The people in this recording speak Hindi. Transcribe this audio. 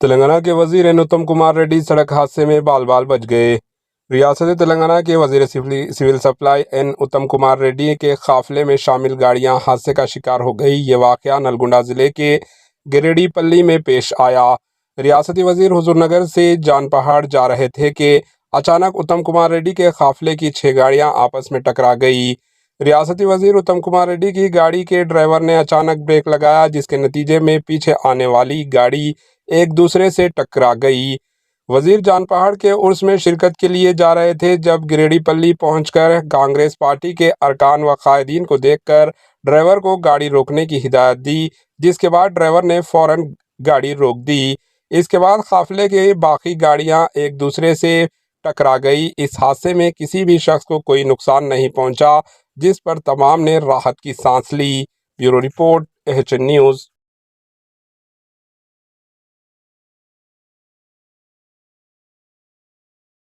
तेलंगाना के वजीर एन उत्तम कुमार रेड्डी सड़क हादसे में बाल बाल बच गए। रियासत तेलंगाना के वजीर सिविल सप्लाई एन उत्तम कुमार रेड्डी के काफिले में शामिल गाड़ियां हादसे का शिकार हो गई। ये वाकया नलगुंडा जिले के गिरिडीपल्ली में पेश आया। रियासती वजीर हुजूरनगर से जानपहाड़ जा रहे थे कि अचानक उत्तम कुमार रेड्डी के काफिले की 6 गाड़ियां आपस में टकरा गई। रियासती वजीर उत्तम कुमार रेड्डी की गाड़ी के ड्राइवर ने अचानक ब्रेक लगाया, जिसके नतीजे में पीछे आने वाली गाड़ी एक दूसरे से टकरा गई। वजीर जानपहाड़ के उर्स में शिरकत के लिए जा रहे थे जब गिरिडीपल्ली पहुंचकर कांग्रेस पार्टी के अरकान व कायदीन को देखकर ड्राइवर को गाड़ी रोकने की हिदायत दी, जिसके बाद ड्राइवर ने फौरन गाड़ी रोक दी। इसके बाद काफिले के बाकी गाड़ियां एक दूसरे से टकरा गई। इस हादसे में किसी भी शख्स को कोई नुकसान नहीं पहुंचा, जिस पर तमाम ने राहत की सांस ली। Bureau report, AHN news.